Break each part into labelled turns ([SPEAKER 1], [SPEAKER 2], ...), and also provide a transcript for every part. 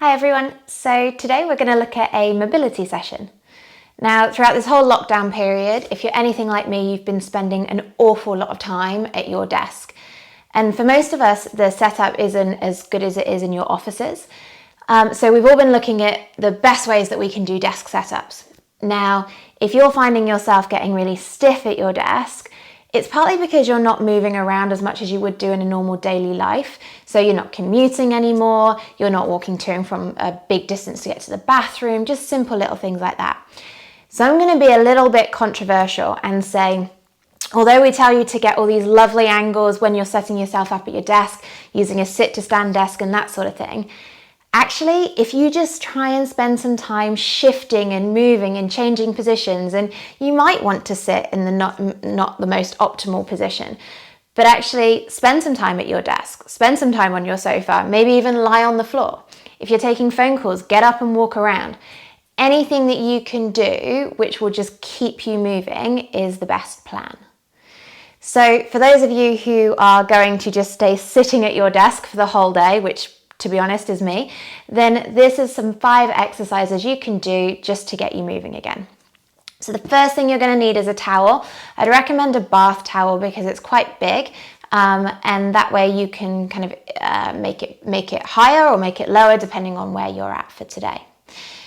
[SPEAKER 1] Hi everyone, so today we're going to look at a mobility session. Now throughout this whole lockdown period, if you're anything like me, you've been spending an awful lot of time at your desk. And for most of us, the setup isn't as good as it is in your offices. So we've all been looking at the best ways that we can do desk setups. Now, if you're finding yourself getting really stiff at your desk, it's partly because you're not moving around as much as you would do in a normal daily life. So you're not commuting anymore, you're not walking to and from a big distance to get to the bathroom, just simple little things like that. So I'm going to be a little bit controversial and say, although we tell you to get all these lovely angles when you're setting yourself up at your desk, using a sit to stand desk and that sort of thing, actually, if you just try and spend some time shifting and moving and changing positions, and you might want to sit in the not the most optimal position, but actually spend some time at your desk, spend some time on your sofa, maybe even lie on the floor. If you're taking phone calls, get up and walk around. Anything that you can do which will just keep you moving is the best plan. So for those of you who are going to just stay sitting at your desk for the whole day, which to be honest is me, then this is some 5 exercises you can do just to get you moving again. So the first thing you're going to need is a towel. I'd recommend a bath towel because it's quite big, and that way you can kind of make it higher or make it lower depending on where you're at for today.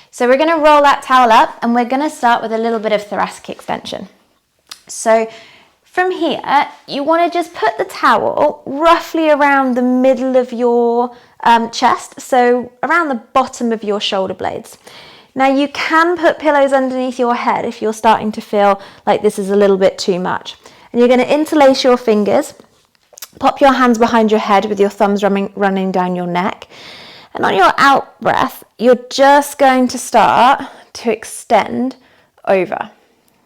[SPEAKER 1] So we're going to roll that towel up and we're going to start with a little bit of thoracic extension. So from here, you want to just put the towel roughly around the middle of your chest, so around the bottom of your shoulder blades. Now you can put pillows underneath your head if you're starting to feel like this is a little bit too much. And you're going to interlace your fingers, pop your hands behind your head with your thumbs running down your neck. And on your out breath, you're just going to start to extend over.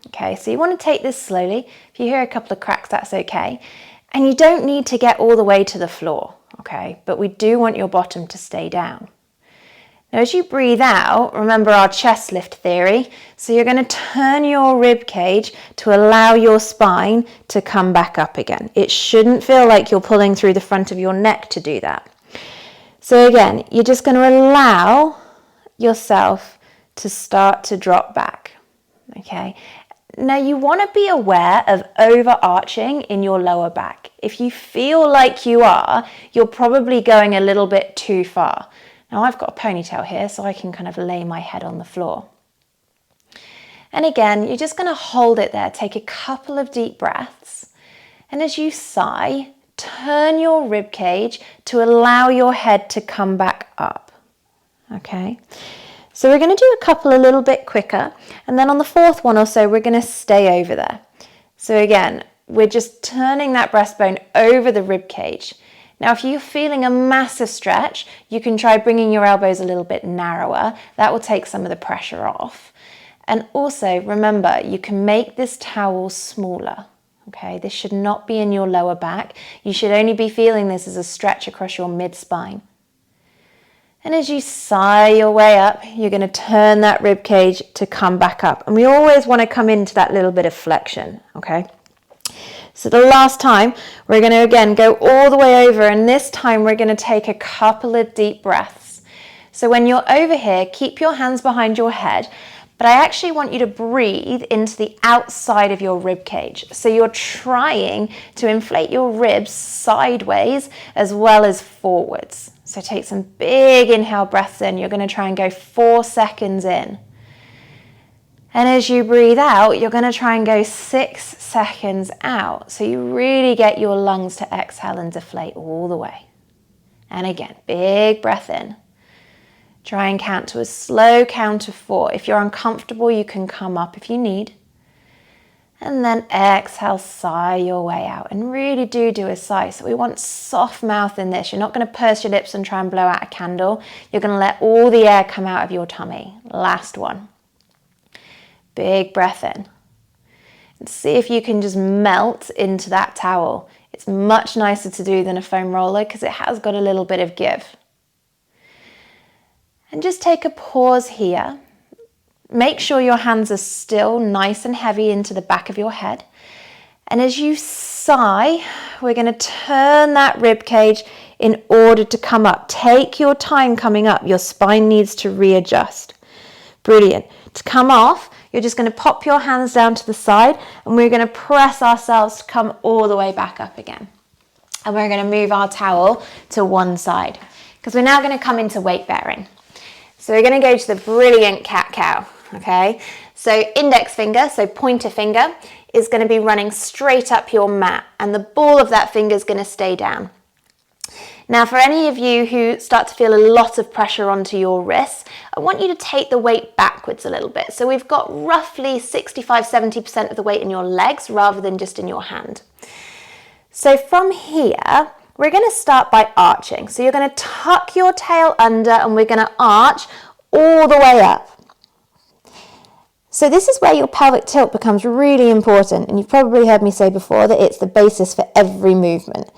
[SPEAKER 1] Okay, so you want to take this slowly. If you hear a couple of cracks, that's okay. And you don't need to get all the way to the floor, okay? But we do want your bottom to stay down. Now, as you breathe out, remember our chest lift theory. So you're going to turn your rib cage to allow your spine to come back up again. It shouldn't feel like you're pulling through the front of your neck to do that. So again, you're just going to allow yourself to start to drop back, okay? Now you want to be aware of overarching in your lower back. If you feel like you are, you're probably going a little bit too far. Now I've got a ponytail here so I can kind of lay my head on the floor. And again, you're just going to hold it there. Take a couple of deep breaths. And as you sigh, turn your rib cage to allow your head to come back up. Okay? So we're going to do a couple a little bit quicker, and then on the 4th one or so, we're going to stay over there. So again, we're just turning that breastbone over the rib cage. Now, if you're feeling a massive stretch, you can try bringing your elbows a little bit narrower. That will take some of the pressure off. And also, remember, you can make this towel smaller. Okay, this should not be in your lower back. You should only be feeling this as a stretch across your mid-spine. And as you sigh your way up, you're going to turn that rib cage to come back up. And we always want to come into that little bit of flexion, okay? So the last time, we're going to again go all the way over, and this time we're going to take a couple of deep breaths. So when you're over here, keep your hands behind your head, but I actually want you to breathe into the outside of your rib cage. So you're trying to inflate your ribs sideways as well as forwards. So take some big inhale breaths in. You're going to try and go 4 seconds in. And as you breathe out, you're going to try and go 6 seconds out. So you really get your lungs to exhale and deflate all the way. And again, big breath in. Try and count to a slow count of 4. If you're uncomfortable, you can come up if you need. And then exhale, sigh your way out. And really do a sigh. So we want soft mouth in this. You're not going to purse your lips and try and blow out a candle. You're going to let all the air come out of your tummy. Last one. Big breath in. And see if you can just melt into that towel. It's much nicer to do than a foam roller because it has got a little bit of give. And just take a pause here. Make sure your hands are still nice and heavy into the back of your head. And as you sigh, we're going to turn that rib cage in order to come up. Take your time coming up. Your spine needs to readjust. Brilliant. To come off, you're just going to pop your hands down to the side and we're going to press ourselves to come all the way back up again. And we're going to move our towel to one side because we're now going to come into weight bearing. So we're going to go to the brilliant cat-cow, okay? So index finger, so pointer finger, is going to be running straight up your mat and the ball of that finger is going to stay down. Now, for any of you who start to feel a lot of pressure onto your wrists, I want you to take the weight backwards a little bit. So we've got roughly 65-70% of the weight in your legs rather than just in your hand. So from here, we're going to start by arching. So you're going to tuck your tail under and we're going to arch all the way up. So this is where your pelvic tilt becomes really important, and you've probably heard me say before that it's the basis for every movement.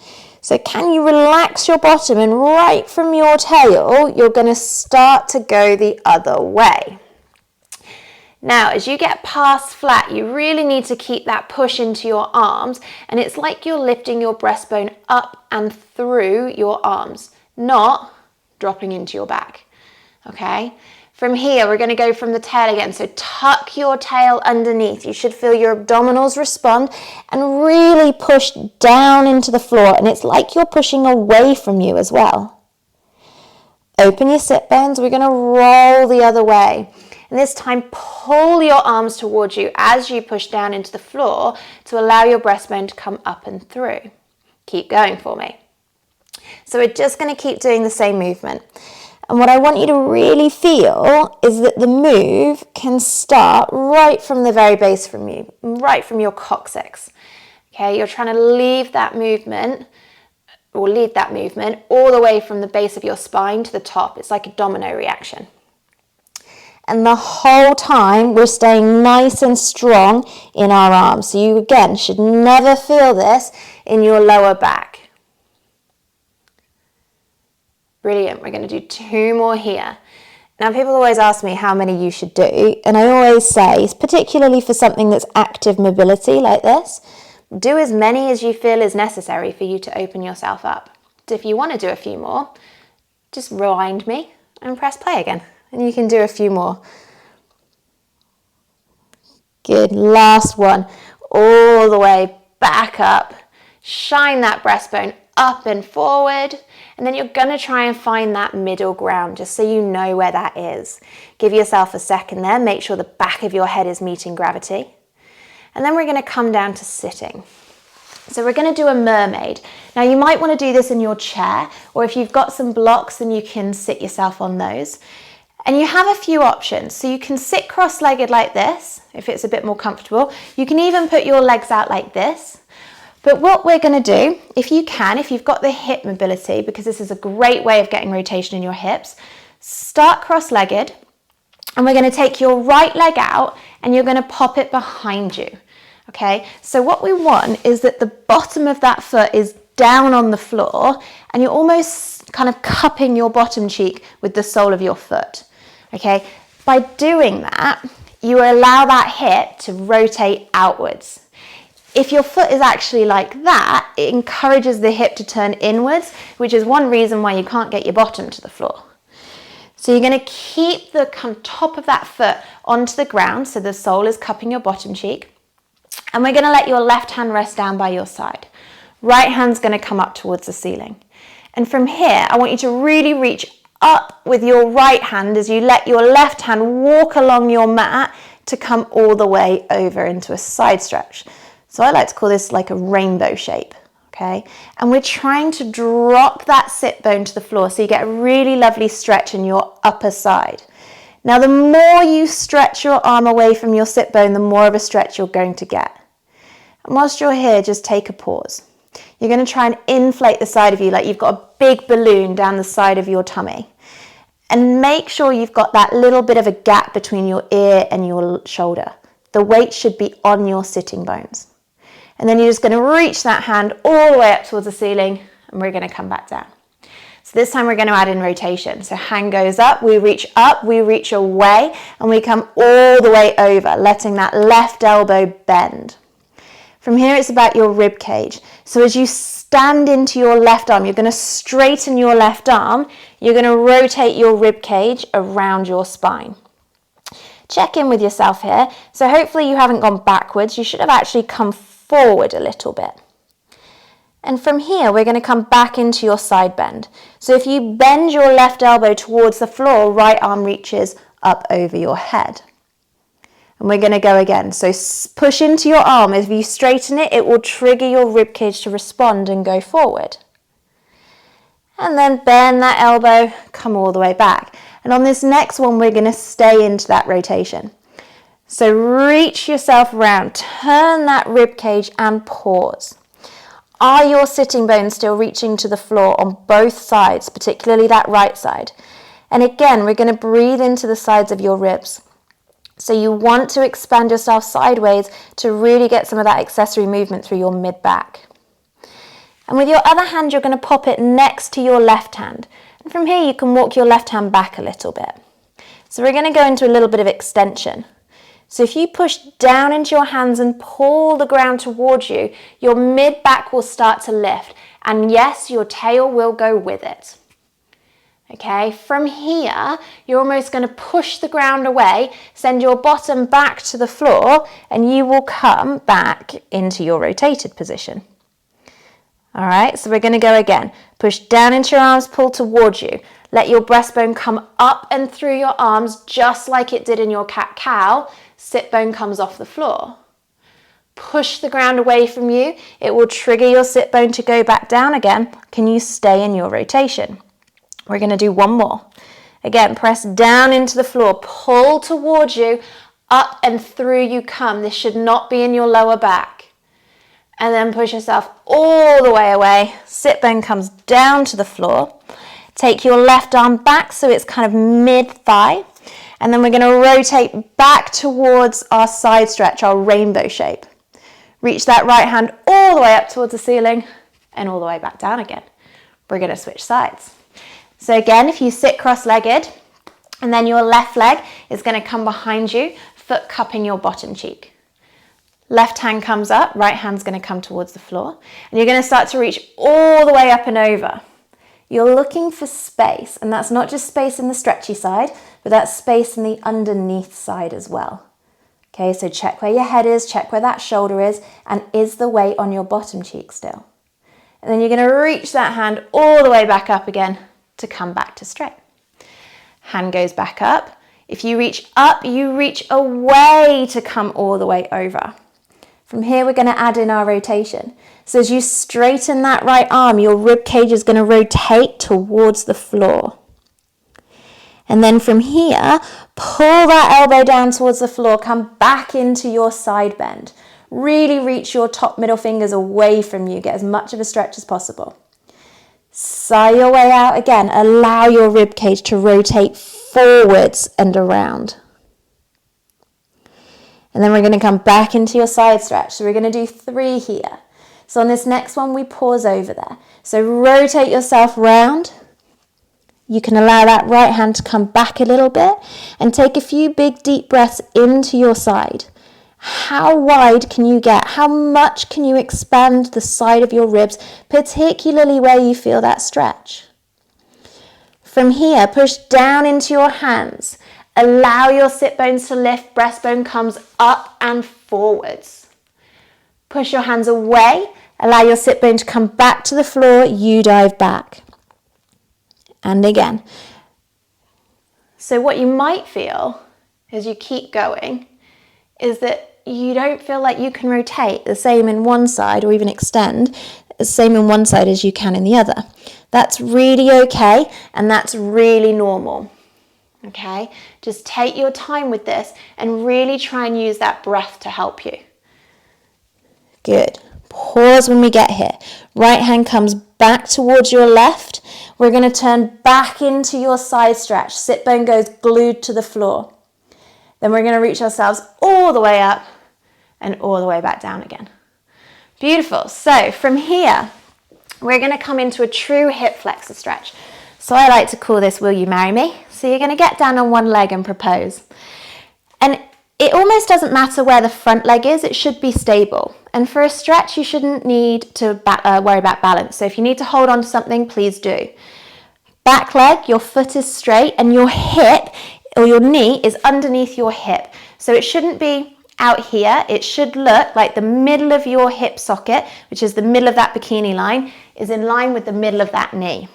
[SPEAKER 1] So can you relax your bottom, and right from your tail, you're going to start to go the other way. Now, as you get past flat, you really need to keep that push into your arms, and it's like you're lifting your breastbone up and through your arms, not dropping into your back, okay? From here, we're going to go from the tail again. So tuck your tail underneath. You should feel your abdominals respond and really push down into the floor. And it's like you're pushing away from you as well. Open your sit bones. We're going to roll the other way. And this time, pull your arms towards you as you push down into the floor to allow your breastbone to come up and through. Keep going for me. So we're just going to keep doing the same movement. And what I want you to really feel is that the move can start right from the very base from you, right from your coccyx. Okay, you're trying to lead that movement all the way from the base of your spine to the top. It's like a domino reaction. And the whole time we're staying nice and strong in our arms. So you again should never feel this in your lower back. Brilliant. We're going to do 2 more here. Now, people always ask me how many you should do, and I always say, particularly for something that's active mobility like this, do as many as you feel is necessary for you to open yourself up. So if you want to do a few more, just rewind me and press play again, and you can do a few more. Good. Last one. All the way back up. Shine that breastbone up and forward. And then you're going to try and find that middle ground just so you know where that is. Give yourself a second there. Make sure the back of your head is meeting gravity. And then we're going to come down to sitting. So we're going to do a mermaid. Now you might want to do this in your chair, or if you've got some blocks then you can sit yourself on those. And you have a few options. So you can sit cross-legged like this, if it's a bit more comfortable. You can even put your legs out like this. But what we're going to do, if you've got the hip mobility, because this is a great way of getting rotation in your hips, start cross-legged and we're going to take your right leg out and you're going to pop it behind you. Okay, so what we want is that the bottom of that foot is down on the floor and you're almost kind of cupping your bottom cheek with the sole of your foot. Okay, by doing that, you allow that hip to rotate outwards. If your foot is actually like that, it encourages the hip to turn inwards, which is one reason why you can't get your bottom to the floor. So you're going to keep the top of that foot onto the ground, so the sole is cupping your bottom cheek. And we're going to let your left hand rest down by your side. Right hand's going to come up towards the ceiling. And from here, I want you to really reach up with your right hand as you let your left hand walk along your mat to come all the way over into a side stretch. So I like to call this like a rainbow shape, okay? And we're trying to drop that sit bone to the floor so you get a really lovely stretch in your upper side. Now, the more you stretch your arm away from your sit bone, the more of a stretch you're going to get. And whilst you're here, just take a pause. You're going to try and inflate the side of you like you've got a big balloon down the side of your tummy. And make sure you've got that little bit of a gap between your ear and your shoulder. The weight should be on your sitting bones. And then you're just going to reach that hand all the way up towards the ceiling and we're going to come back down. So this time we're going to add in rotation. So hand goes up, we reach away and we come all the way over, letting that left elbow bend. From here it's about your rib cage. So as you stand into your left arm. You're going to straighten your left arm. You're going to rotate your rib cage around your spine. Check in with yourself here. So hopefully you haven't gone backwards. You should have actually come forward a little bit. And from here, we're going to come back into your side bend. So if you bend your left elbow towards the floor, right arm reaches up over your head. And we're going to go again. So push into your arm. If you straighten it, it will trigger your rib cage to respond and go forward. And then bend that elbow, come all the way back. And on this next one, we're going to stay into that rotation. So reach yourself round, turn that rib cage and pause. Are your sitting bones still reaching to the floor on both sides, particularly that right side? And again, we're going to breathe into the sides of your ribs. So you want to expand yourself sideways to really get some of that accessory movement through your mid-back. And with your other hand, you're going to pop it next to your left hand. And from here, you can walk your left hand back a little bit. So we're going to go into a little bit of extension. So if you push down into your hands and pull the ground towards you, your mid-back will start to lift. And yes, your tail will go with it. Okay, from here, you're almost going to push the ground away, send your bottom back to the floor, and you will come back into your rotated position. All right, so we're going to go again. Push down into your arms, pull towards you. Let your breastbone come up and through your arms, just like it did in your cat-cow. Sit bone comes off the floor. Push the ground away from you. It will trigger your sit bone to go back down again. Can you stay in your rotation? We're going to do one more. Again, press down into the floor, pull towards you, up and through you come. This should not be in your lower back. And then push yourself all the way away. Sit bone comes down to the floor. Take your left arm back so it's kind of mid-thigh. And then we're going to rotate back towards our side stretch, our rainbow shape. Reach that right hand all the way up towards the ceiling and all the way back down again. We're going to switch sides. So again, if you sit cross-legged, and then your left leg is going to come behind you, foot cupping your bottom cheek. Left hand comes up, right hand's going to come towards the floor, and you're going to start to reach all the way up and over. You're looking for space, and that's not just space in the stretchy side, but that's space in the underneath side as well. Okay, so check where your head is, check where that shoulder is, and is the weight on your bottom cheek still? And then you're going to reach that hand all the way back up again to come back to straight. Hand goes back up. If you reach up, you reach away to come all the way over. From here, we're going to add in our rotation. So as you straighten that right arm, your rib cage is going to rotate towards the floor. And then from here, pull that elbow down towards the floor, come back into your side bend. Really reach your top middle fingers away from you. Get as much of a stretch as possible. Sigh your way out again. Allow your rib cage to rotate forwards and around. And then we're going to come back into your side stretch. So we're going to do 3 here. So on this next one, we pause over there. So rotate yourself round. You can allow that right hand to come back a little bit and take a few big deep breaths into your side. How wide can you get? How much can you expand the side of your ribs, particularly where you feel that stretch? From here, push down into your hands. Allow your sit bones to lift, breastbone comes up and forwards. Push your hands away, allow your sit bone to come back to the floor, you dive back. And again. So what you might feel as you keep going is that you don't feel like you can rotate the same in one side or even extend the same in one side as you can in the other. That's really okay, and that's really normal. Okay, just take your time with this and really try and use that breath to help you. Good. Pause when we get here. Right hand comes back towards your left. We're going to turn back into your side stretch. Sit bone goes glued to the floor. Then we're going to reach ourselves all the way up and all the way back down again. Beautiful. So from here, we're going to come into a true hip flexor stretch. So I like to call this, will you marry me? So you're going to get down on one leg and propose. And it almost doesn't matter where the front leg is, it should be stable. And for a stretch, you shouldn't need to worry about balance. So if you need to hold on to something, please do. Back leg, your foot is straight and your hip or your knee is underneath your hip. So it shouldn't be out here. It should look like the middle of your hip socket, which is the middle of that bikini line, is in line with the middle of that knee.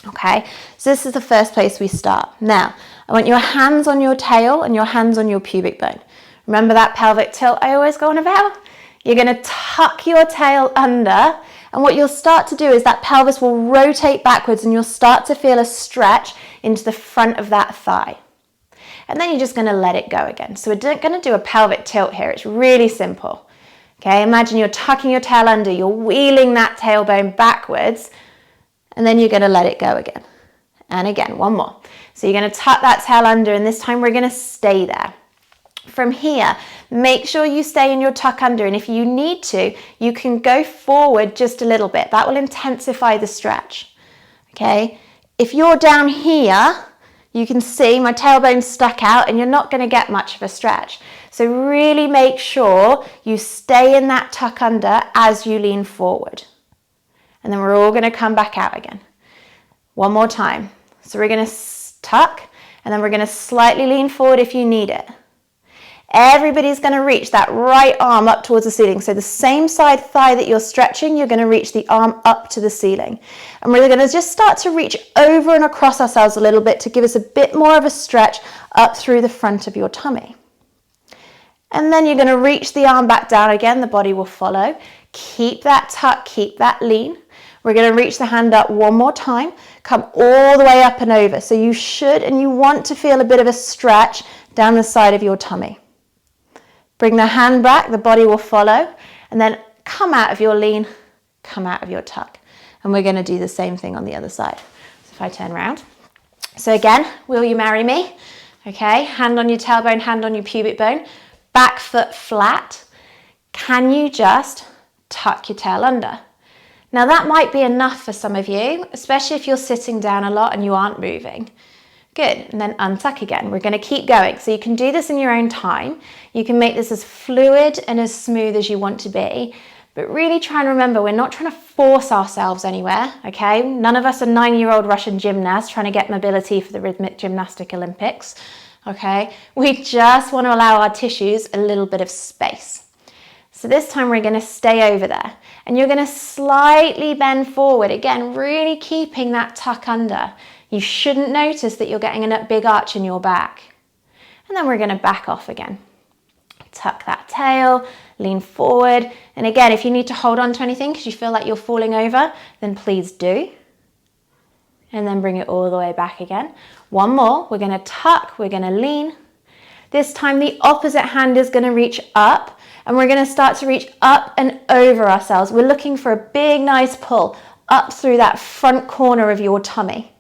[SPEAKER 1] Okay, so this is the first place we start. Now, I want your hands on your tail and your hands on your pubic bone. Remember that pelvic tilt I always go on about? You're going to tuck your tail under, and what you'll start to do is that pelvis will rotate backwards and you'll start to feel a stretch into the front of that thigh. And then you're just going to let it go again. So we're going to do a pelvic tilt here. It's really simple. Okay, imagine you're tucking your tail under, you're wheeling that tailbone backwards, and then you're going to let it go again. And again, one more. So you're going to tuck that tail under, and this time we're going to stay there. From here, make sure you stay in your tuck under, and if you need to, you can go forward just a little bit. That will intensify the stretch. Okay, if you're down here, you can see my tailbone's stuck out and you're not going to get much of a stretch. So really make sure you stay in that tuck under as you lean forward. And then we're all going to come back out again. One more time. So we're going to tuck and then we're going to slightly lean forward if you need it. Everybody's going to reach that right arm up towards the ceiling. So the same side thigh that you're stretching, you're going to reach the arm up to the ceiling. And we're going to just start to reach over and across ourselves a little bit to give us a bit more of a stretch up through the front of your tummy. And then you're going to reach the arm back down again. The body will follow. Keep that tuck, keep that lean. We're going to reach the hand up one more time. Come all the way up and over. So you should and you want to feel a bit of a stretch down the side of your tummy. Bring the hand back, the body will follow, and then come out of your lean, come out of your tuck. And we're going to do the same thing on the other side. So if I turn around. So again, will you marry me? Okay, hand on your tailbone, hand on your pubic bone, back foot flat. Can you just tuck your tail under? Now that might be enough for some of you, especially if you're sitting down a lot and you aren't moving. Good, and then untuck again. We're going to keep going. So you can do this in your own time. You can make this as fluid and as smooth as you want to be, but really try and remember we're not trying to force ourselves anywhere, okay? None of us are 9-year-old Russian gymnasts trying to get mobility for the Rhythmic Gymnastic Olympics, okay? We just want to allow our tissues a little bit of space. So this time we're going to stay over there, and you're going to slightly bend forward, again, really keeping that tuck under. You shouldn't notice that you're getting a big arch in your back. And then we're going to back off again. Tuck that tail, lean forward. And again, if you need to hold on to anything because you feel like you're falling over, then please do. And then bring it all the way back again. One more. We're going to tuck, we're going to lean. This time the opposite hand is going to reach up, and we're going to start to reach up and over ourselves. We're looking for a big, nice pull up through that front corner of your tummy.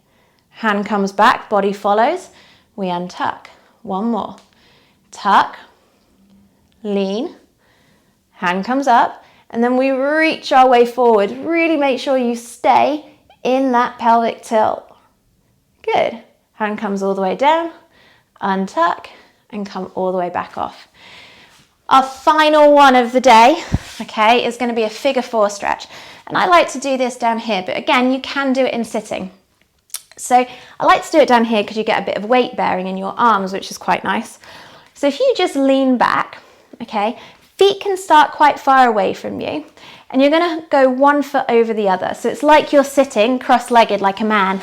[SPEAKER 1] Hand comes back, body follows. We untuck. One more. Tuck, lean, hand comes up, and then we reach our way forward. Really make sure you stay in that pelvic tilt. Good. Hand comes all the way down, untuck, and come all the way back off. Our final one of the day, okay, is going to be a figure 4 stretch. And I like to do this down here, but again, you can do it in sitting. So I like to do it down here because you get a bit of weight bearing in your arms, which is quite nice. So if you just lean back, okay, feet can start quite far away from you, and you're going to go one foot over the other. So it's like you're sitting cross-legged like a man,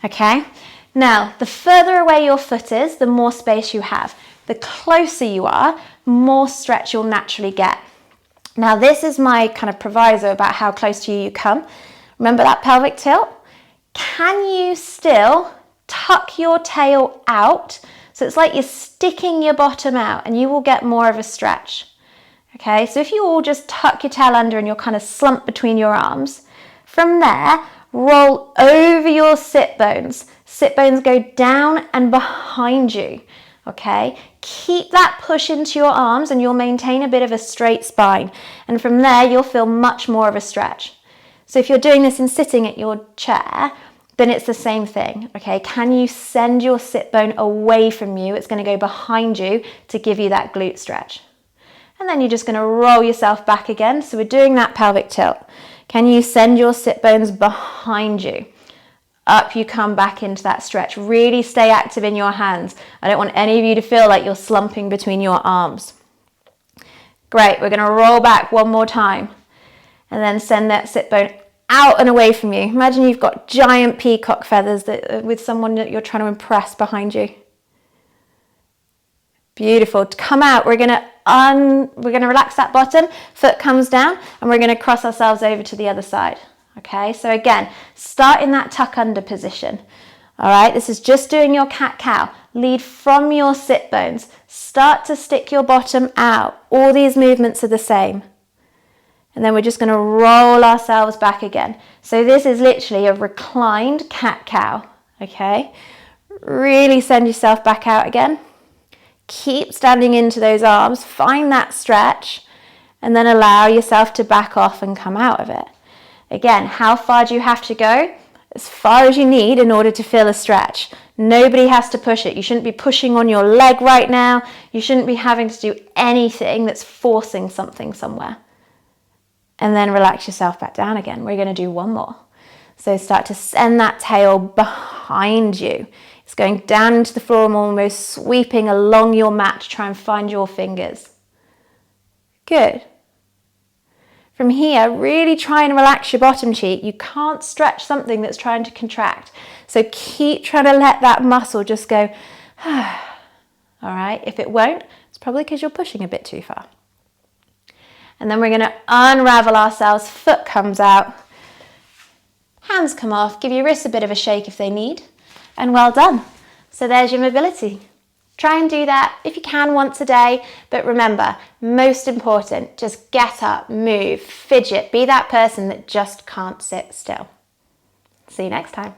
[SPEAKER 1] okay? Now, the further away your foot is, the more space you have. The closer you are, more stretch you'll naturally get. Now, this is my kind of proviso about how close to you come. Remember that pelvic tilt? Can you still tuck your tail out? So it's like you're sticking your bottom out, and you will get more of a stretch. Okay, so if you all just tuck your tail under and you're kind of slumped between your arms, from there, roll over your sit bones. Sit bones go down and behind you. Okay, keep that push into your arms and you'll maintain a bit of a straight spine. And from there, you'll feel much more of a stretch. So if you're doing this in sitting at your chair, then it's the same thing, okay? Can you send your sit bone away from you? It's going to go behind you to give you that glute stretch. And then you're just going to roll yourself back again. So we're doing that pelvic tilt. Can you send your sit bones behind you? Up you come back into that stretch. Really stay active in your hands. I don't want any of you to feel like you're slumping between your arms. Great, we're going to roll back one more time. And then send that sit bone out and away from you. Imagine you've got giant peacock feathers with someone that you're trying to impress behind you. Beautiful. To come out, we're going to relax that bottom, foot comes down, and we're going to cross ourselves over to the other side. Okay, so again, start in that tuck under position. All right, this is just doing your cat-cow. Lead from your sit bones. Start to stick your bottom out. All these movements are the same. And then we're just going to roll ourselves back again. So this is literally a reclined cat-cow. Okay, really send yourself back out again. Keep standing into those arms, find that stretch, and then allow yourself to back off and come out of it. Again, how far do you have to go? As far as you need in order to feel a stretch. Nobody has to push it. You shouldn't be pushing on your leg right now. You shouldn't be having to do anything that's forcing something somewhere. And then relax yourself back down again. We're going to do one more. So start to send that tail behind you. It's going down into the floor and almost sweeping along your mat to try and find your fingers. Good. From here, really try and relax your bottom cheek. You can't stretch something that's trying to contract. So keep trying to let that muscle just go, all right? If it won't, it's probably because you're pushing a bit too far. And then we're going to unravel ourselves. Foot comes out. Hands come off. Give your wrists a bit of a shake if they need. And well done. So there's your mobility. Try and do that if you can once a day. But remember, most important, just get up, move, fidget. Be that person that just can't sit still. See you next time.